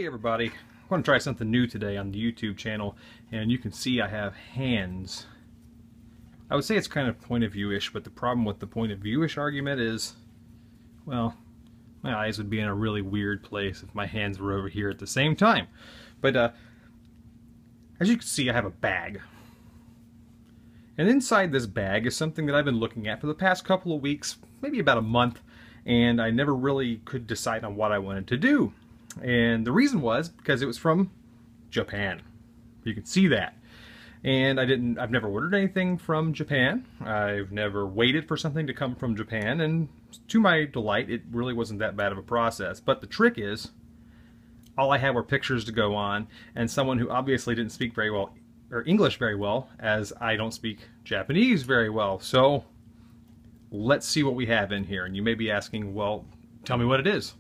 everybody, I want to try something new today on the YouTube channel, and you can see I have hands. I would say it's kind of point of view-ish, but the problem with the point of view-ish argument is, well, my eyes would be in a really weird place if my hands were over here at the same time. But as you can see, I have a bag. And inside this bag is something that I've been looking at for the past couple of weeks, maybe about a month, and I never really could decide on what I wanted to do. And the reason was because it was from Japan. You can see that. And I've never ordered anything from Japan. I've never waited for something to come from Japan, and to my delight, it really wasn't that bad of a process. But the trick is, all I had were pictures to go on, and someone who obviously didn't speak very well, or English very well, as I don't speak Japanese very well. So let's see what we have in here. And you may be asking, well, tell me what it is.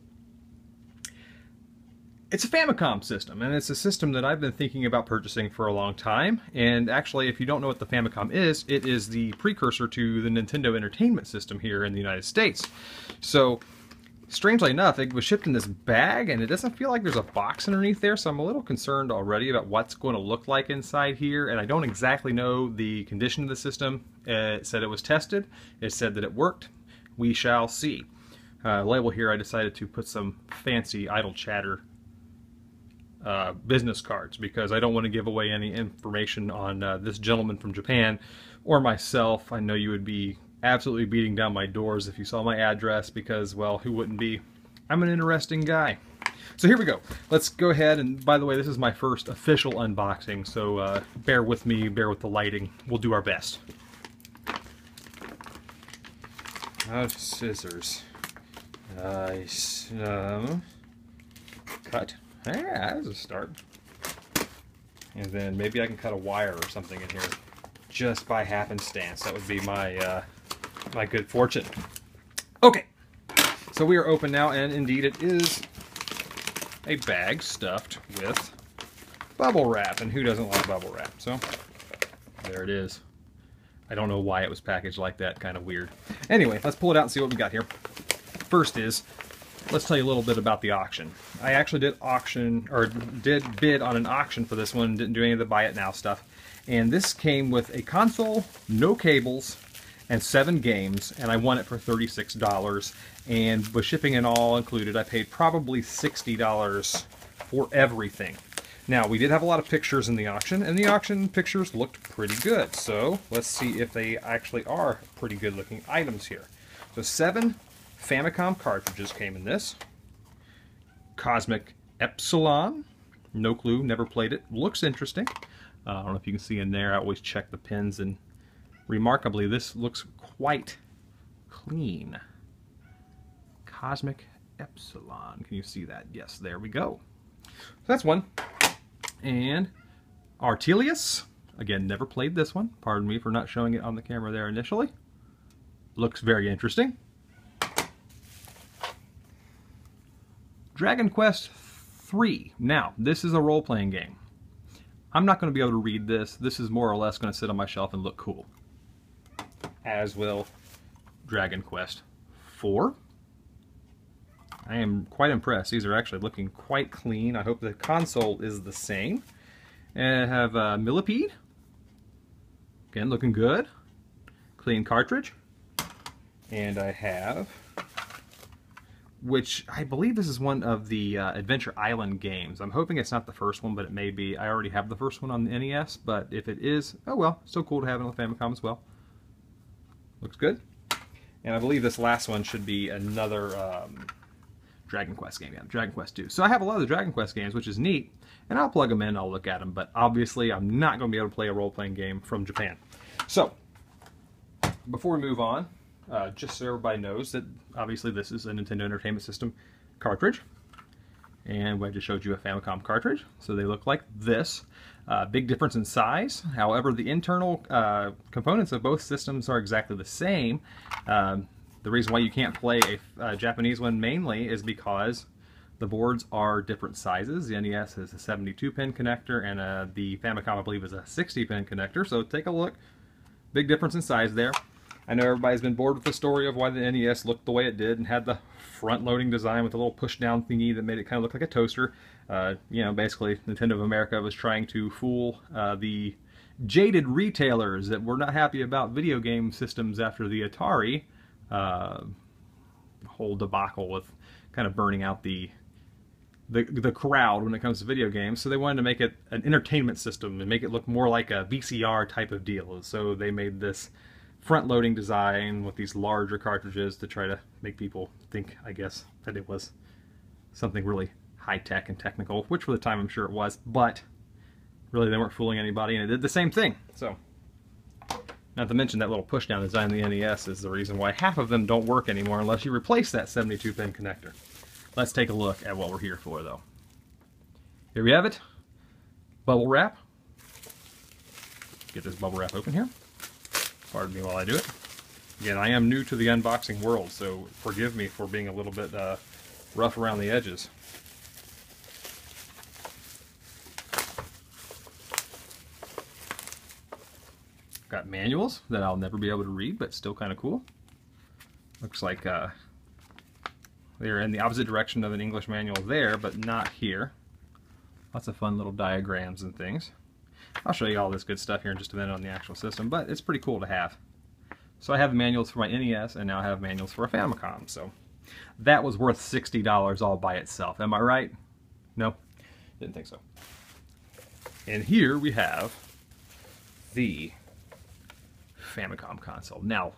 It's a Famicom system, and it's a system that I've been thinking about purchasing for a long time. And actually, if you don't know what the Famicom is, it is the precursor to the Nintendo Entertainment System here in the United States. So, strangely enough, it was shipped in this bag, and it doesn't feel like there's a box underneath there, so I'm a little concerned already about what's going to look like inside here, and I don't exactly know the condition of the system. It said it was tested. It said that it worked. We shall see. Label here, I decided to put some fancy idle chatter business cards, because I don't want to give away any information on this gentleman from Japan or myself. I know you would be absolutely beating down my doors if you saw my address, because, well, who wouldn't be? I'm an interesting guy. So here we go. Let's go ahead, and by the way, this is my first official unboxing, so bear with me, bear with the lighting. We'll do our best. Scissors. Cut. Yeah, that's a start. And then maybe I can cut a wire or something in here just by happenstance. That would be my my good fortune. Okay, so we are open now, and indeed it is a bag stuffed with bubble wrap, and who doesn't like bubble wrap? So there it is. I don't know why it was packaged like that, kind of weird. Anyway, let's pull it out and see what we got here. First is, let's tell you a little bit about the auction. I actually did bid on an auction for this one, didn't do any of the buy it now stuff. And this came with a console, no cables, and 7 games, and I won it for $36. And with shipping and all included, I paid probably $60 for everything. Now, we did have a lot of pictures in the auction, and the auction pictures looked pretty good. So let's see if they actually are pretty good looking items here. So 7 Famicom cartridges came in this. Cosmic Epsilon. No clue, never played it. Looks interesting. I don't know if you can see in there. I always check the pins, and remarkably, this looks quite clean. Cosmic Epsilon. Can you see that? Yes, there we go. So that's one. And Artelius. Again, never played this one. Pardon me for not showing it on the camera there initially. Looks very interesting. Dragon Quest III. Now, this is a role-playing game. I'm not going to be able to read this. This is more or less going to sit on my shelf and look cool. As will Dragon Quest IV. I am quite impressed. These are actually looking quite clean. I hope the console is the same. And I have Millipede. Again, looking good. Clean cartridge. And I have, which I believe this is one of the Adventure Island games. I'm hoping it's not the first one, but it may be. I already have the first one on the NES, but if it is, oh well, still cool to have it on the Famicom as well. Looks good. And I believe this last one should be another Dragon Quest game. Yeah, Dragon Quest II. So I have a lot of the Dragon Quest games, which is neat, and I'll plug them in, I'll look at them, but obviously I'm not going to be able to play a role-playing game from Japan. So, before we move on, just so everybody knows that obviously this is a Nintendo Entertainment System cartridge, and I just showed you a Famicom cartridge, so they look like this. Big difference in size. However, the internal components of both systems are exactly the same. The reason why you can't play a Japanese one mainly is because the boards are different sizes. The NES is a 72-pin connector, and the Famicom, I believe, is a 60-pin connector, so take a look. Big difference in size there. I know everybody's been bored with the story of why the NES looked the way it did and had the front-loading design with a little push-down thingy that made it kind of look like a toaster. You know, basically, Nintendo of America was trying to fool the jaded retailers that were not happy about video game systems after the Atari whole debacle with kind of burning out the crowd when it comes to video games. So they wanted to make it an entertainment system and make it look more like a VCR type of deal. So they made this front-loading design with these larger cartridges to try to make people think, I guess, that it was something really high-tech and technical, which for the time I'm sure it was, but really they weren't fooling anybody, and it did the same thing. So, not to mention that little push-down design in the NES is the reason why half of them don't work anymore unless you replace that 72-pin connector. Let's take a look at what we're here for, though. Here we have it. Bubble wrap. Get this bubble wrap open here. Pardon me while I do it. Again, I am new to the unboxing world, so forgive me for being a little bit rough around the edges. Got manuals that I'll never be able to read, but still kind of cool. Looks like they're in the opposite direction of an English manual there, but not here. Lots of fun little diagrams and things. I'll show you all this good stuff here in just a minute on the actual system, but it's pretty cool to have. So I have the manuals for my NES, and now I have manuals for a Famicom, so that was worth $60 all by itself. Am I right? No? Didn't think so. And here we have the Famicom console. Now,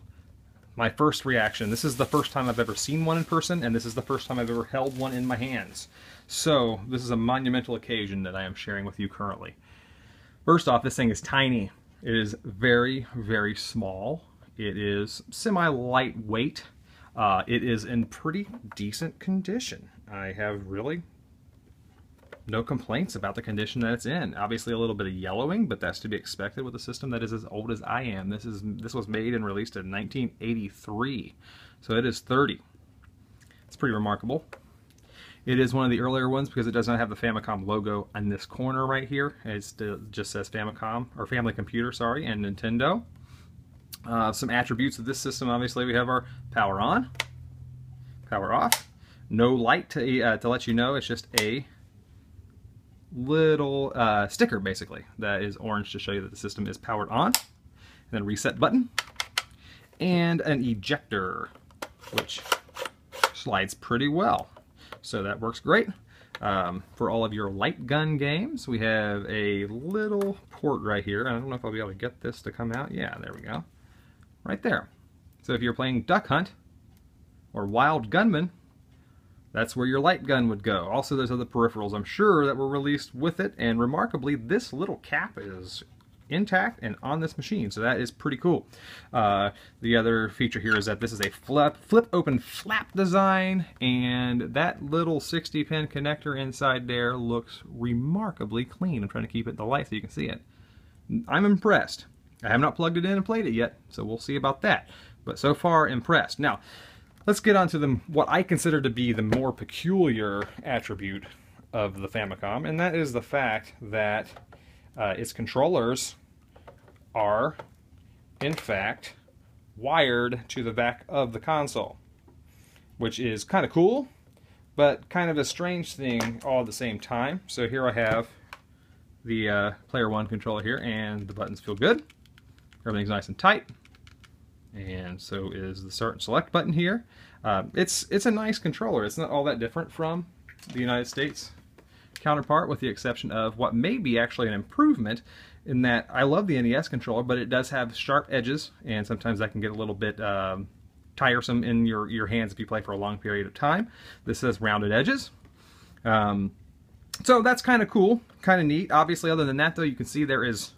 my first reaction, this is the first time I've ever seen one in person, and this is the first time I've ever held one in my hands. So this is a monumental occasion that I am sharing with you currently. First off, this thing is tiny. It is very, very small. It is semi-lightweight. It is in pretty decent condition. I have really no complaints about the condition that it's in. Obviously a little bit of yellowing, but that's to be expected with a system that is as old as I am. This was made and released in 1983, so it is 30. It's pretty remarkable. It is one of the earlier ones because it does not have the Famicom logo on this corner right here. It just says Famicom, or Family Computer, sorry, and Nintendo. Some attributes of this system, obviously we have our power on, power off, no light to let you know, it's just a little sticker basically that is orange to show you that the system is powered on, and then reset button, and an ejector which slides pretty well, so that works great. For all of your light gun games, we have a little port right here. I don't know if I'll be able to get this to come out. Yeah, there we go. Right there. So if you're playing Duck Hunt or Wild Gunman, that's where your light gun would go. Also, there's other peripherals, I'm sure, that were released with it, and remarkably, this little cap is intact and on this machine, so that is pretty cool. The other feature here is that this is a flip open flap design, and that little 60-pin connector inside there looks remarkably clean. I'm trying to keep it in the light so you can see it. I'm impressed. I have not plugged it in and played it yet, so we'll see about that. But so far, impressed. Now, let's get on to what I consider to be the more peculiar attribute of the Famicom, and that is the fact that its controllers are, in fact, wired to the back of the console, which is kind of cool, but kind of a strange thing all at the same time. So here I have the Player 1 controller here, and the buttons feel good. Everything's nice and tight. And so is the start and select button here. It's a nice controller. It's not all that different from the United States counterpart, with the exception of what may be actually an improvement in that I love the NES controller, but it does have sharp edges, and sometimes that can get a little bit tiresome in your hands if you play for a long period of time. This has rounded edges. So that's kind of cool, kind of neat. Obviously, other than that, though, you can see there is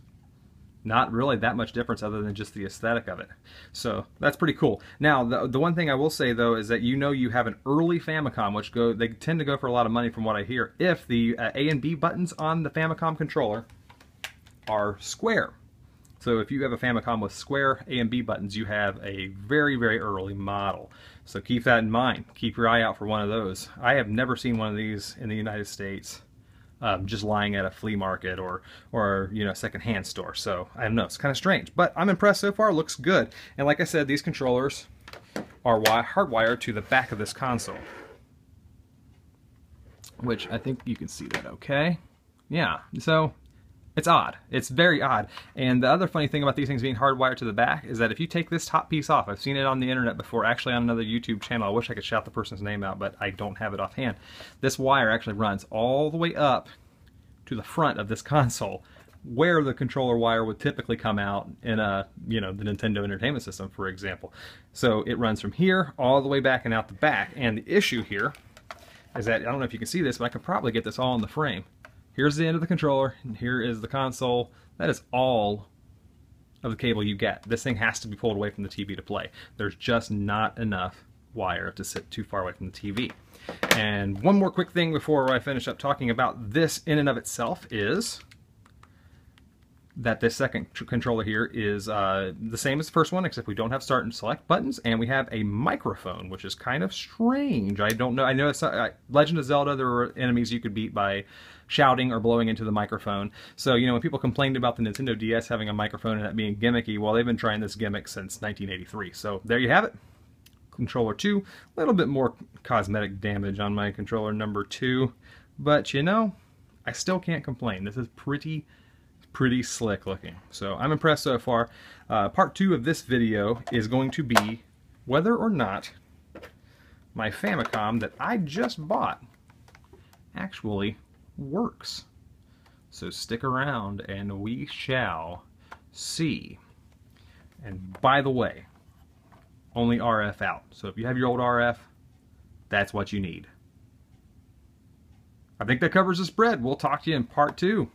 not really that much difference other than just the aesthetic of it. So that's pretty cool. Now, the one thing I will say, though, is that you have an early Famicom, which they tend to go for a lot of money from what I hear, if the A and B buttons on the Famicom controller are square. So if you have a Famicom with square A and B buttons, you have a very, very early model. So keep that in mind. Keep your eye out for one of those. I have never seen one of these in the United States. just lying at a flea market or you know, secondhand store. So I don't know, it's kind of strange, but I'm impressed so far. Looks good. And like I said, these controllers are hardwired to the back of this console, which I think you can see that okay. Yeah, so it's odd. It's very odd. And the other funny thing about these things being hardwired to the back is that if you take this top piece off, I've seen it on the internet before, actually on another YouTube channel. I wish I could shout the person's name out, but I don't have it offhand. This wire actually runs all the way up to the front of this console, where the controller wire would typically come out in a, you know, the Nintendo Entertainment System, for example. So it runs from here all the way back and out the back. And the issue here is that, I don't know if you can see this, but I could probably get this all in the frame. Here's the end of the controller, and here is the console. That is all of the cable you get. This thing has to be pulled away from the TV to play. There's just not enough wire to sit too far away from the TV. And one more quick thing before I finish up talking about this in and of itself is that this second controller here is the same as the first one, except we don't have start and select buttons, and we have a microphone, which is kind of strange. I don't know. I know it's Legend of Zelda, there were enemies you could beat by shouting or blowing into the microphone. So, you know, when people complained about the Nintendo DS having a microphone and that being gimmicky, well, they've been trying this gimmick since 1983. So there you have it. Controller 2, a little bit more cosmetic damage on my controller number 2, but you know, I still can't complain. This is pretty slick looking. So I'm impressed so far. Part 2 of this video is going to be whether or not my Famicom that I just bought actually works. So stick around and we shall see. And by the way, only RF out. So if you have your old RF, that's what you need. I think that covers the spread. We'll talk to you in part 2.